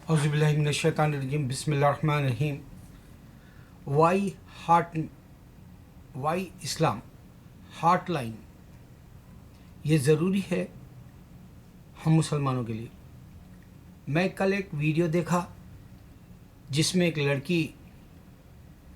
औज़ुबिल्लाहि मिनश्शैतानिर्रजीम बिस्मिल्लाहिर्रहमानिर्रहीम। वाई इस्लाम heart line ये ज़रूरी है हम मुसलमानों के लिए। मैं कल एक वीडियो देखा जिसमें एक लड़की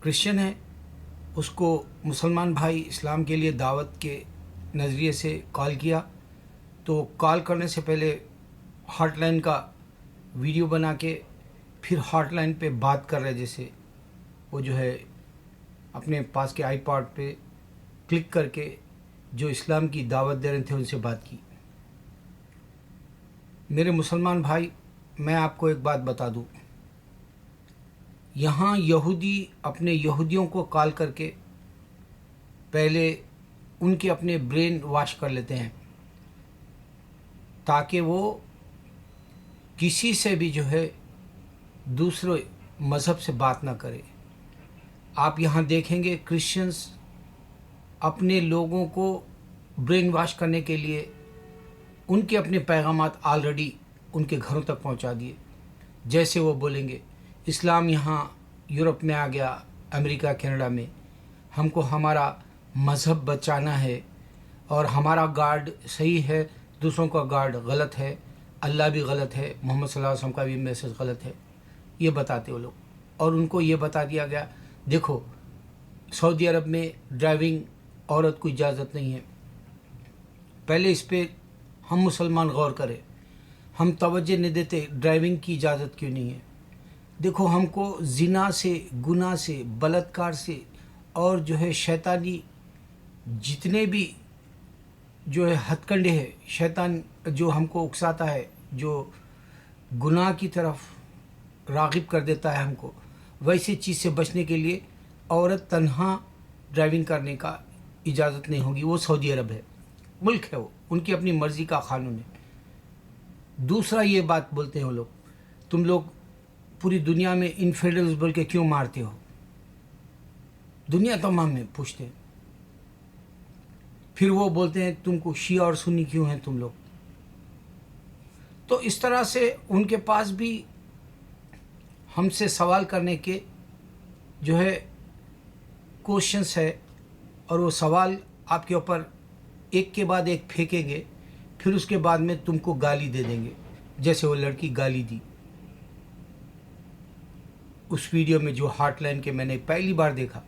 क्रिश्चियन है, उसको मुसलमान भाई इस्लाम के लिए दावत के नज़रिए से कॉल किया। तो कॉल करने से पहले हॉटलाइन का वीडियो बना के फिर हॉटलाइन पे बात कर रहे, जैसे वो जो है अपने पास के आईपॉड पे क्लिक करके जो इस्लाम की दावत दे रहे थे उनसे बात की। मेरे मुसलमान भाई, मैं आपको एक बात बता दूं, यहाँ यहूदी अपने यहूदियों को कॉल करके पहले उनके अपने ब्रेन वॉश कर लेते हैं ताकि वो किसी से भी जो है दूसरे मज़हब से बात ना करे। आप यहाँ देखेंगे क्रिश्चियंस अपने लोगों को ब्रेन वॉश करने के लिए उनके अपने पैगामात ऑलरेडी उनके घरों तक पहुँचा दिए। जैसे वो बोलेंगे इस्लाम यहाँ यूरोप में आ गया, अमेरिका कनाडा में, हमको हमारा मज़हब बचाना है और हमारा गार्ड सही है, दूसरों का गार्ड गलत है, अल्लाह भी गलत है, मोहम्मद सल्लल्लाहु अलैहि वसल्लम का भी मैसेज गलत है, ये बताते वो लोग। और उनको ये बता दिया गया, देखो सऊदी अरब में ड्राइविंग औरत को इजाज़त नहीं है। पहले इस पे हम मुसलमान गौर करें, हम तवज्जो नहीं देते ड्राइविंग की इजाज़त क्यों नहीं है। देखो हमको जिना से, गुनाह से, बलात्कार से और जो है शैतानी जितने भी जो है हथकंडे है, शैतान जो हमको उकसाता है, जो गुनाह की तरफ राग़िब कर देता है हमको, वैसी चीज़ से बचने के लिए औरत तन्हा ड्राइविंग करने का इजाज़त नहीं होगी। वो सऊदी अरब है, मुल्क है, वो उनकी अपनी मर्ज़ी का कानून है। दूसरा ये बात बोलते हैं वो लोग, तुम लोग पूरी दुनिया में इन्फिडेल्स बोल के क्यों मारते हो, दुनिया तमाम में पूछते हैं। फिर वो बोलते हैं तुमको शिया और सुन्नी क्यों हैं तुम लोग। तो इस तरह से उनके पास भी हमसे सवाल करने के जो है क्वेश्चंस है, और वो सवाल आपके ऊपर एक के बाद एक फेंकेंगे, फिर उसके बाद में तुमको गाली दे देंगे। जैसे वो लड़की गाली दी उस वीडियो में जो हॉटलाइन के मैंने पहली बार देखा।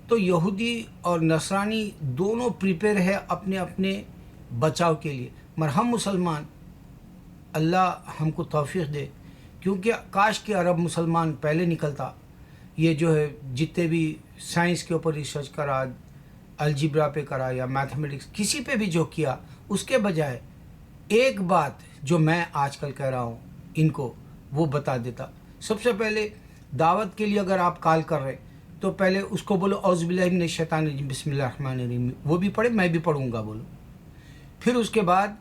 तो यहूदी और नसरानी दोनों प्रिपेयर है अपने अपने बचाव के लिए, मगर हम मुसलमान, अल्लाह हमको तौफीक दे, क्योंकि काश के अरब मुसलमान पहले निकलता, ये जो है जितने भी साइंस के ऊपर रिसर्च करा, अलजिब्रा पे करा या मैथमेटिक्स किसी पे भी जो किया, उसके बजाय एक बात जो मैं आजकल कह रहा हूँ इनको वो बता देता। सबसे पहले दावत के लिए अगर आप कॉल कर रहे तो पहले उसको बोलो औज़ुबिल्लाहि मिनश्शैतानिर्रजीम बिस्मिल्लाहिर्रहमानिर्रहीम, वो भी पढ़े, मैं भी पढ़ूँगा बोलो। फिर उसके बाद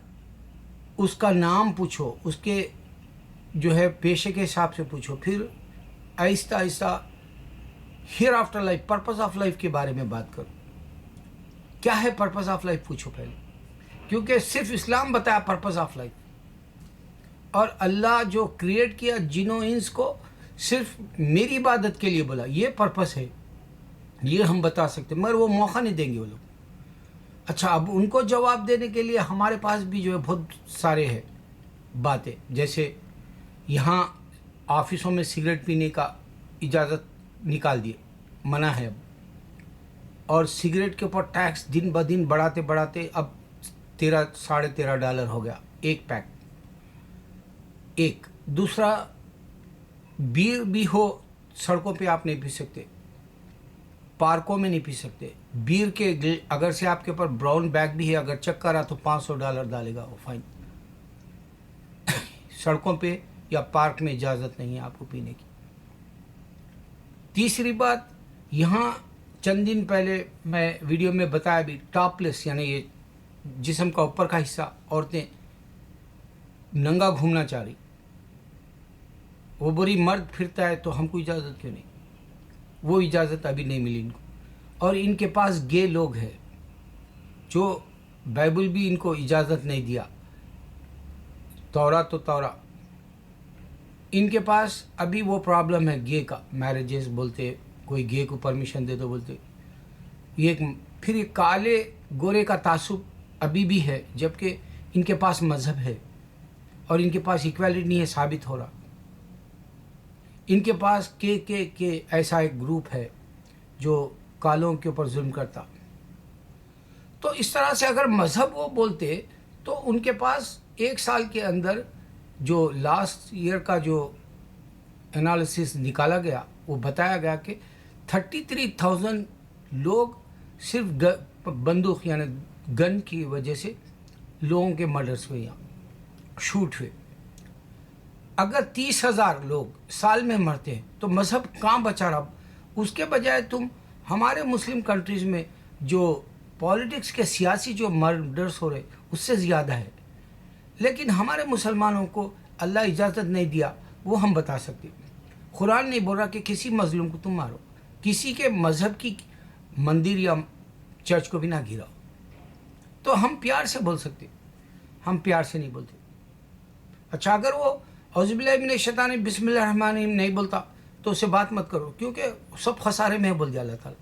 उसका नाम पूछो, उसके जो है पेशे के हिसाब से पूछो, फिर Aahista Aahista here after life, purpose of life के बारे में बात करो। क्या है पर्पस ऑफ लाइफ पूछो पहले, क्योंकि सिर्फ इस्लाम बताया पर्पस ऑफ लाइफ, और अल्लाह जो क्रिएट किया जिनों इंस को सिर्फ मेरी इबादत के लिए बोला, ये पर्पस है, ये हम बता सकते, मगर वो मौका नहीं देंगे वो लोग। अच्छा, अब उनको जवाब देने के लिए हमारे पास भी जो है बहुत सारे हैं बातें। जैसे यहाँ ऑफिसों में सिगरेट पीने का इजाज़त निकाल दिए, मना है अब, और सिगरेट के ऊपर टैक्स दिन ब दिन बढ़ाते बढ़ाते अब $13-13.5 हो गया एक पैक। एक दूसरा, बीयर भी हो सड़कों पे आप नहीं पी सकते, पार्कों में नहीं पी सकते। बीयर के अगर से आपके ऊपर ब्राउन बैग भी है, अगर चेक करा तो $500 डालेगा वो फाइन। सड़कों पे या पार्क में इजाज़त नहीं है आपको पीने की। तीसरी बात, यहाँ चंद दिन पहले मैं वीडियो में बताया भी, टॉपलेस यानी ये जिस्म का ऊपर का हिस्सा औरतें नंगा घूमना चाह रही, वो बुरी मर्द फिरता है तो हमको इजाज़त क्यों नहीं, वो इजाज़त अभी नहीं मिली इनको। और इनके पास गे लोग हैं जो बाइबल भी इनको इजाज़त नहीं दिया, तौरा तो तौरा, ان کے پاس ابھی وہ پرابلم ہے گے کا، میرجز بولتے، کوئی گے کو پرمیشن دے دو بولتے، یہ پھر یہ کالے گورے کا تعصب ابھی بھی ہے، جبکہ ان کے پاس مذہب ہے اور ان کے پاس ایکویلٹی نہیں ہے، ثابت ہو رہا. ان کے پاس کے ایسا ایک گروپ ہے جو کالوں کے اوپر ظلم کرتا. تو اس طرح سے اگر مذہب وہ بولتے تو ان کے پاس ایک سال کے اندر جو لاسٹ ایئر کا جو انالیسس نکالا گیا وہ بتایا گیا کہ 33,000 لوگ صرف بندوق یعنی گن کی وجہ سے لوگوں کے مرڈرس ہوئے، یہاں شوٹ ہوئے. اگر 30,000 لوگ سال میں مرتے ہیں تو مذہب کہاں بچا رہا؟ اس کے بجائے تم ہمارے مسلم کنٹریز میں جو پالیٹکس کے سیاسی جو مرڈرس ہو رہے اس سے زیادہ ہے، لیکن ہمارے مسلمانوں کو اللہ اجازت نہیں دیا. وہ ہم بتا سکتے. قرآن نہیں بول رہا کہ کسی مظلوم کو تم مارو، کسی کے مذہب کی مندر یا چرچ کو بھی نہ گراؤ. تو ہم پیار سے بول سکتے، ہم پیار سے نہیں بولتے. اچھا، اگر وہ اعوذ باللہ من الشیطان بسم اللہ الرحمن الرحیم نہیں بولتا تو اسے بات مت کرو، کیونکہ سب خسارے میں بول دیا اللہ تعالیٰ.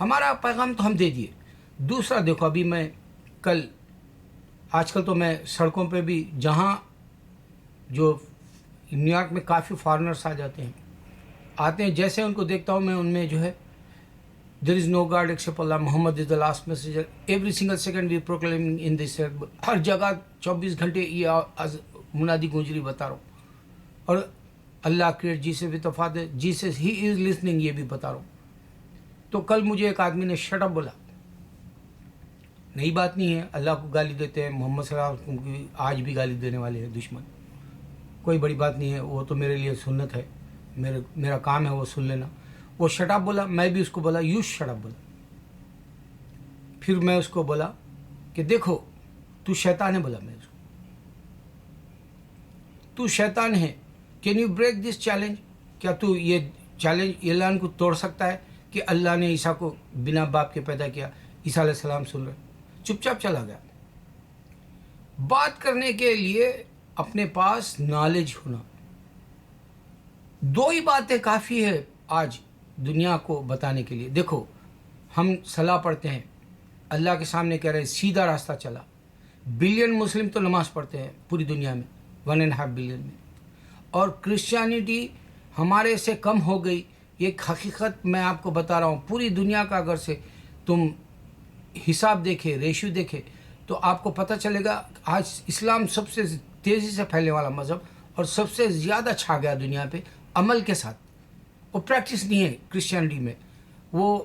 ہمارا پیغام تو ہم دے دیے. دوسرا دیکھو، ابھی میں آج کل تو میں سڑکوں پہ بھی، جہاں جو نیو یارک میں کافی فارنرس آتے ہیں، جیسے ان کو دیکھتا ہوں میں، ان میں جو ہے there is no God except Allah, Muhammad is the last messenger, every single second we proclaiming in this, ہر جگہ 24 گھنٹے یہ منادی گونج رہی، بتا رہا ہوں. اور اللہ کریٹ جی سے بھی تفاد ہے، جی سے ہی از لسننگ، یہ بھی بتا رہا ہوں. تو کل مجھے ایک آدمی نے شٹ اپ بولا. نئی بات نہیں ہے، اللہ کو گالی دیتے ہیں، محمد صلی اللہ علیہ وسلم کی آج بھی گالی دینے والے ہیں دشمن، کوئی بڑی بات نہیں ہے، وہ تو میرے لیے سنت ہے، میرا کام ہے وہ سن لینا. وہ شٹ اپ بولا، میں بھی اس کو بولا یو شٹ اپ بولا. پھر میں اس کو بولا کہ دیکھو تو شیطان ہے، بولا میں اس کو، تو شیطان ہے. Can you break this challenge? کیا تو یہ چیلنج اعلان کو توڑ سکتا ہے کہ اللہ نے عیسیٰ کو بنا باپ کے پیدا کیا؟ عیسیٰ علیہ السلام سن رہے، چپ چاپ چلا گیا. بات کرنے کے لیے اپنے پاس نالج ہونا، دو ہی باتیں کافی ہے آج دنیا کو بتانے کے لیے. دیکھو، ہم صلاح پڑھتے ہیں، اللہ کے سامنے کہہ رہے ہیں سیدھا راستہ چلا. بلین مسلم تو نماز پڑھتے ہیں پوری دنیا میں، 1.5 بلین میں، اور کرسچینٹی ہمارے سے کم ہو گئی. ایک حقیقت میں آپ کو بتا رہا ہوں، پوری دنیا کا اگر سے تم حساب دیکھے، ریشو دیکھے، تو آپ کو پتہ چلے گا آج اسلام سب سے تیزی سے پھیلنے والا مذہب اور سب سے زیادہ چھا گیا دنیا پہ عمل کے ساتھ. وہ پریکٹس نہیں ہے کرسچینٹی میں. وہ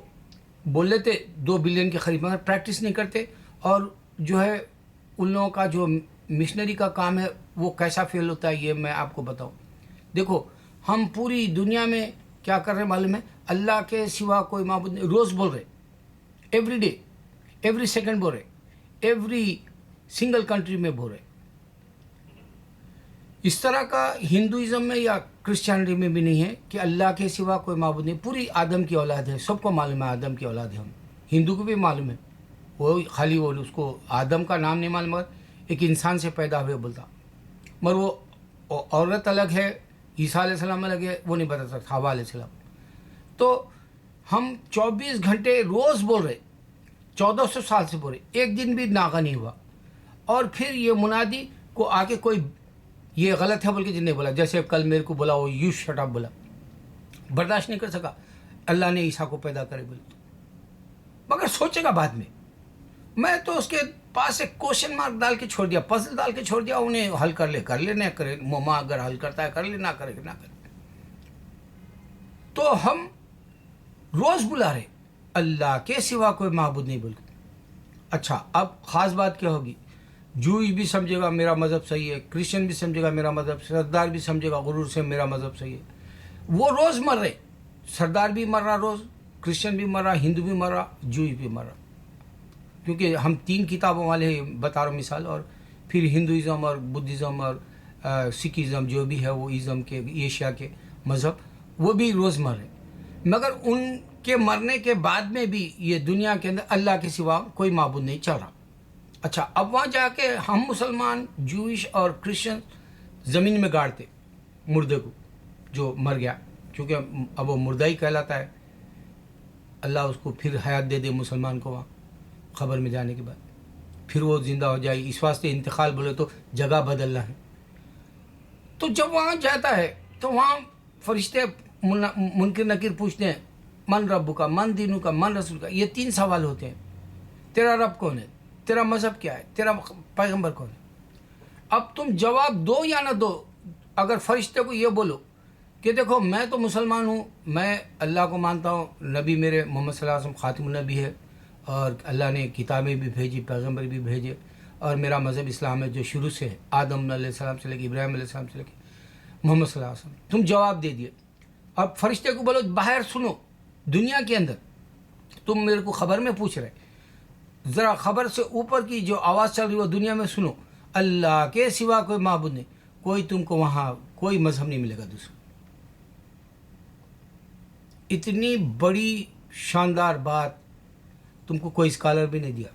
بول لیتے 2 بلین کے قریب، مگر پریکٹس نہیں کرتے. اور جو ہے ان لوگوں کا جو مشنری کا کام ہے وہ کیسا فیل ہوتا ہے، یہ میں آپ کو بتاؤں. دیکھو، ہم پوری دنیا میں کیا کر رہے ہیں معلوم ہے؟ اللہ کے سوا کوئی معبود نہیں، روز بول رہے، ایوری ڈے، ایوری سیکنڈ بول رہے، ایوری سنگل کنٹری میں بول رہے. اس طرح کا ہندوازم میں یا کرسچینٹی میں بھی نہیں ہے کہ اللہ کے سوا کوئی معبود نہیں. پوری آدم کی اولاد ہے، سب کو معلوم ہے آدم کی اولاد ہے ہم. ہندو کو بھی معلوم ہے، وہ خالی وہ اس کو آدم کا نام نہیں معلوم، مگر ایک انسان سے پیدا ہوئے بولتا. مگر وہ عورت الگ ہے، عیسیٰ علیہ السلام الگ ہے، وہ نہیں بتا سکتا، حوا علیہ السلام. تو ہم 24 گھنٹے روز بول رہے، 1400 سال سے بول رہے، ایک دن بھی ناغہ نہیں ہوا. اور پھر یہ منادی کو آگے کوئی یہ غلط ہے بول کے جن نے بولا، جیسے کل میرے کو بولا وہ یو شٹ اپ بولا، برداشت نہیں کر سکا اللہ نے عیسیٰ کو پیدا کرے بولے. مگر سوچے گا بعد میں تو اس کے پاس ایک کوشچن مارک ڈال کے چھوڑ دیا، پزل ڈال کے چھوڑ دیا، انہیں حل کر لے نہ کرے، ماں اگر حل کرتا ہے کر لے، نہ کرے نہ کرے. تو ہم روز بلا رہے اللہ کے سوا کوئی معبود نہیں بول کے. اچھا، اب خاص بات کیا ہوگی؟ جوئی بھی سمجھے گا میرا مذہب صحیح ہے، کرسچن بھی سمجھے گا میرا مذہب، سردار بھی سمجھے گا غرور سے میرا مذہب صحیح ہے. وہ روز مر رہے، سردار بھی مر رہا روز، کرسچن بھی مر رہا، ہندو بھی مر رہا، جوئی بھی مر رہا. کیونکہ ہم 3 کتابوں والے بتا رہا ہوں مثال. اور پھر ہندوازم اور بدھزم اور سکھزم جو بھی ہے وہ ازم کے ایشیا کے مذہب، وہ بھی روز مر رہے. مگر ان کے مرنے کے بعد میں بھی یہ دنیا کے اندر اللہ کے سوا کوئی معبود نہیں چل رہا. اچھا، اب وہاں جا کے ہم مسلمان، جوئش اور کرسچن زمین میں گاڑتے मुर्दे को जो मर गया, क्योंकि अब वो मुर्दा ही कहलाता है, अल्लाह उसको फिर हयात दे दे मुसलमान को वहाँ ख़बर में जाने के बाद, फिर वो ज़िंदा हो जाए। इस वास्ते इंतकाल बोले तो जगह बदलना है। तो जब वहाँ जाता है तो वहाँ फरिश्ते मुनकिर नकीर पूछते हैं, मन रब्बु का, मन दीनू का, मन रसूल का। ये 3 सवाल होते हैं। तेरा रब कौन है, तेरा मज़हब क्या है, तेरा पैगंबर कौन है। अब तुम जवाब दो या ना दो। अगर फरिश्ते को ये बोलो कि देखो मैं तो मुसलमान हूँ, मैं अल्लाह को मानता हूँ, नबी मेरे मोहम्मद सल्लल्लाहु अलैहि वसल्लम खातिमुन नबी है, और अल्लाह ने किताबें भी भेजी, पैगंबर भी भेजे, और मेरा मज़हब इस्लाम है जो शुरू से है, आदम अलैहिस्सलाम से लेकर इब्राहिम अलैहिस्सलाम से लेकर मोहम्मद सल्लल्लाहु अलैहि वसल्लम। तुम जवाब दे दिए। अब फरिश्ते को बोलो बाहर सुनो, दुनिया के अंदर तुम मेरे को ख़बर में पूछ रहे, ज़रा ख़बर से ऊपर की जो आवाज़ चल रही है वो दुनिया में सुनो, अल्लाह के सिवा कोई माबूद नहीं, कोई तुमको वहाँ कोई मज़हब नहीं मिलेगा दूसरा। इतनी बड़ी शानदार बात तुमको कोई स्कॉलर भी नहीं दिया।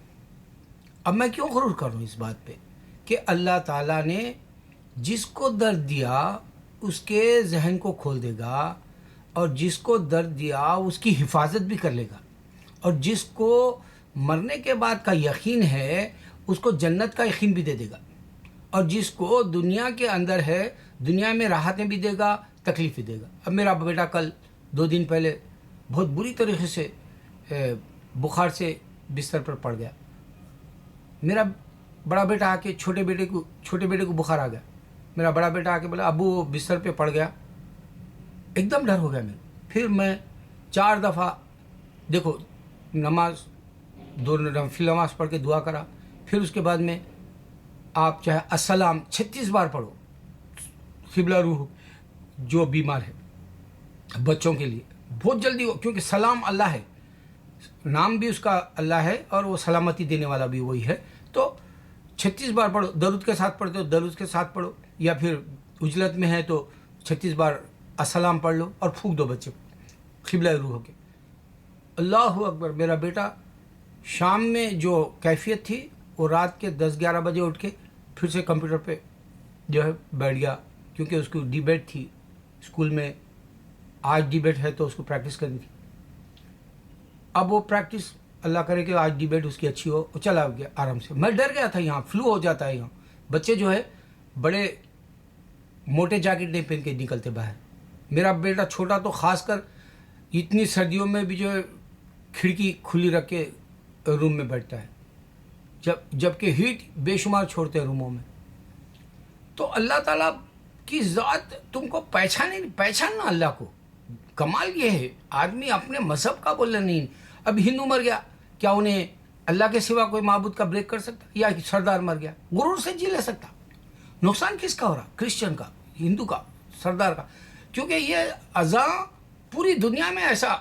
अब मैं क्यों गरूर कर रहा हूँ इस बात पे कि अल्लाह ताला ने जिसको दर्द दिया उसके जहन को खोल देगा, और जिसको दर्द दिया उसकी हिफाजत भी कर लेगा, और जिसको मरने के बाद का यकीन है उसको जन्नत का यकीन भी दे देगा, और जिसको दुनिया के अंदर है दुनिया में राहतें भी देगा, तकलीफ भी देगा। अब मेरा बेटा कल 2 दिन पहले बहुत बुरी तरीके से बुखार से बिस्तर पर पड़ गया। मेरा बड़ा बेटा आके छोटे बेटे को बुखार आ गया। मेरा बड़ा बेटा आके बोला अबू वो बिस्तर पे पड़ गया। एकदम डर हो गया मेरे। फिर मैं 4 दफ़ा देखो नमाज 2 नफिल नमाज पढ़ के दुआ करा, फिर उसके बाद में आप चाहे अस्सलाम 36 बार पढ़ो, क़िबला रूह जो बीमार है बच्चों के लिए बहुत जल्दी हो, क्योंकि सलाम अल्लाह है, नाम भी उसका अल्लाह है और वो सलामती देने वाला भी वही है। तो 36 बार पढ़ो, दरूद के साथ पढ़ते हो दरूद के साथ पढ़ो, या फिर उजलत में है तो 36 बार अस्सलाम पढ़ लो और फूंक दो बच्चे को क़िबला रूह के। अल्लाह अकबर। मेरा बेटा शाम में जो कैफियत थी वो रात के 10-11 बजे उठ के फिर से कंप्यूटर पे जो है बैठ गया, क्योंकि उसकी डिबेट थी स्कूल में, आज डिबेट है तो उसको प्रैक्टिस करनी थी। अब वो प्रैक्टिस अल्लाह करे कि आज डिबेट उसकी अच्छी हो, वो चला गया आराम से। मैं डर गया था, यहाँ फ्लू हो जाता है, यहाँ बच्चे जो है बड़े मोटे जैकेट नहीं पहन के निकलते बाहर। मेरा बेटा छोटा तो खासकर इतनी सर्दियों में भी जो है खिड़की खुली रख के रूम में बैठता है, जबकि हीट बेशुमार छोड़ते हैं रूमों में। तो अल्लाह ताला की ज़ात तुमको पहचानना अल्लाह को। कमाल ये है आदमी अपने मज़हब का बोलना नहीं। अब हिंदू मर गया, क्या उन्हें अल्लाह के सिवा कोई माबूद का ब्रेक कर सकता, या सरदार मर गया गुरूर से जी ले सकता। नुकसान किसका हो रहा, क्रिश्चियन का, हिंदू का, सरदार का। क्योंकि ये अज़ा पूरी दुनिया में ऐसा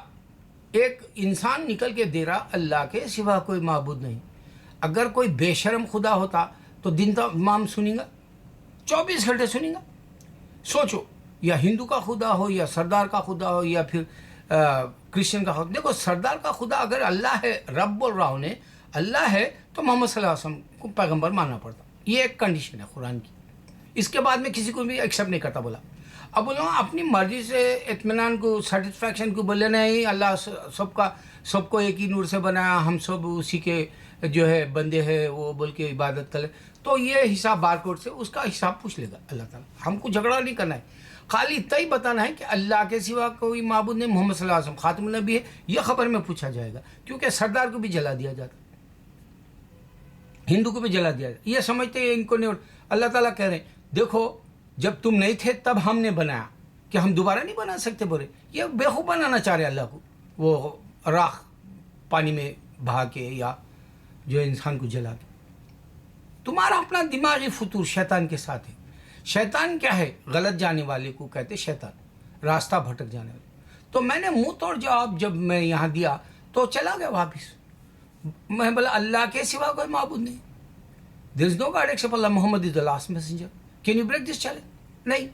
एक इंसान निकल के दे रहा अल्लाह के सिवा कोई माबूद नहीं। अगर कोई बेशरम खुदा होता तो दिन तमाम सुनेगा, 24 घंटे सुनेगा। सोचो, या हिंदू का खुदा हो, या सरदार का खुदा हो, या फिर क्रिश्चियन का खुदा। देखो सरदार का खुदा अगर अल्लाह है, रब बोल रहा उन्हें अल्लाह है, तो मोहम्मद सल्लल्लाहु अलैहि वसल्लम को पैगंबर मानना पड़ता। ये एक कंडीशन है कुरान की। इसके बाद में किसी को भी एक्सेप्ट नहीं करता। बोला अब बोलो अपनी मर्जी से इत्मीनान को, सेटिस्फैक्शन को बोले नहीं, अल्लाह सबको एक ही नूर से बनाया, हम सब उसी के जो है बंदे हैं, वो बोल के इबादत करें, तो ये हिसाब बारकोड से उसका हिसाब पूछ लेगा अल्लाह ताला। हमको झगड़ा नहीं करना है, खाली इतना ही बताना है कि अल्लाह के सिवा कोई माबूद नहीं, मोहम्मद सल्लल्लाहु अलैहि वसल्लम खातिमुन नबी है। ये खबर में पूछा जाएगा, क्योंकि सरदार को भी जला दिया जाता, हिंदू को भी जला दिया जाता। ये समझते हैं इनको नहीं। अल्लाह ताला कह रहे हैं देखो जब तुम नहीं थे तब हमने बनाया, कि हम दोबारा नहीं बना सकते। बोले ये बेवकूफ़ बनाना चाह रहे अल्लाह को, वो राख पानी में बहा के या जो इंसान को जला के। तुम्हारा अपना दिमागी फतूर शैतान के साथ है। शैतान क्या है, गलत जाने वाले को कहते शैतान, रास्ता भटक जाने वाले। तो मैंने मुंह तोड़ जवाब जब मैं यहाँ दिया तो चला गया वापस। मैं बोला अल्लाह के सिवा कोई माबूद नहीं, there is no God except Allah, Mohammad is the last messenger, can you break this challenge? नहीं।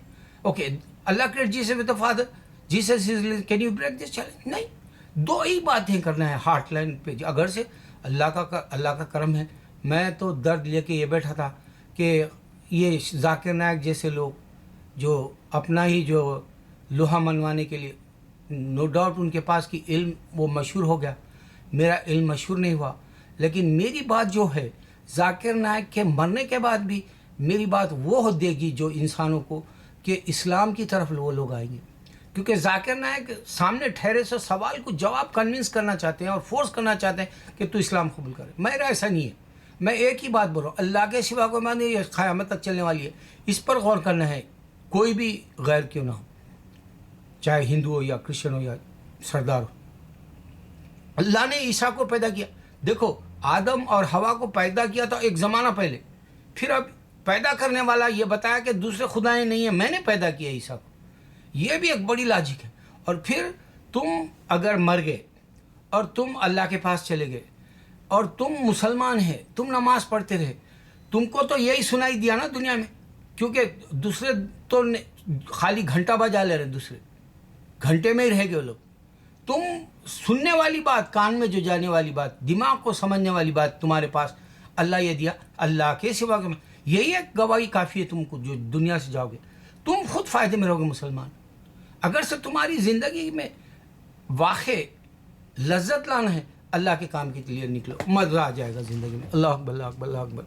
Okay, Allah create Jesus with the father, Jesus is, can you break this challenge? नहीं। 2 ही बातें करना है हार्ट लाइन पे। अगर से अल्लाह का करम है, मैं तो दर्द लेके ये बैठा था कि ये जाकिर नायक जैसे लोग جو اپنا ہی جو لوہا منوانے کے لیے، نو ڈاؤٹ ان کے پاس کی علم وہ مشہور ہو گیا، میرا علم مشہور نہیں ہوا، لیکن میری بات جو ہے ذاکر نائک کے مرنے کے بعد بھی میری بات وہ دے گی جو انسانوں کو کہ اسلام کی طرف وہ لوگ آئیں گے، کیونکہ ذاکر نائک سامنے ٹھہرے سے سوال کو جواب کنونس کرنا چاہتے ہیں اور فورس کرنا چاہتے ہیں کہ تو اسلام قبول کرے۔ میرا ایسا نہیں ہے، میں ایک ہی بات بول رہا ہوں، اللہ کے سوا کو میں نے یہ قیامت تک چلنے والی ہے، اس پر غور کرنا ہے، کوئی بھی غیر کیوں نہ ہو، چاہے ہندو ہو یا کرسچن ہو یا سردار ہو۔ اللہ نے عیسیٰ کو پیدا کیا، دیکھو آدم اور ہوا کو پیدا کیا تھا ایک زمانہ پہلے، پھر اب پیدا کرنے والا یہ بتایا کہ دوسرے خدائیں نہیں ہیں، میں نے پیدا کیا عیسیٰ کو، یہ بھی ایک بڑی لاجک ہے۔ اور پھر تم اگر مر گئے اور تم اللہ کے پاس چلے گئے اور تم مسلمان ہیں، تم نماز پڑھتے رہے، تم کو تو یہی سنائی دیا نا دنیا میں، کیونکہ دوسرے تو خالی گھنٹہ بجا لے رہے، دوسرے گھنٹے میں ہی رہ گئے وہ لوگ، تم سننے والی بات، کان میں جو جانے والی بات، دماغ کو سمجھنے والی بات تمہارے پاس اللہ یہ دیا، اللہ کے سوا کے یہی ایک گواہی کافی ہے تم کو، جو دنیا سے جاؤ گے تم خود فائدے میں رہو گے مسلمان۔ اگر سے تمہاری زندگی میں واقع لذت لانا ہے، اللہ کے کام کے لیے نکلو، مزہ آ جائے گا زندگی میں۔ اللہ اکبر، اللہ اکبر، اللہ اکبر۔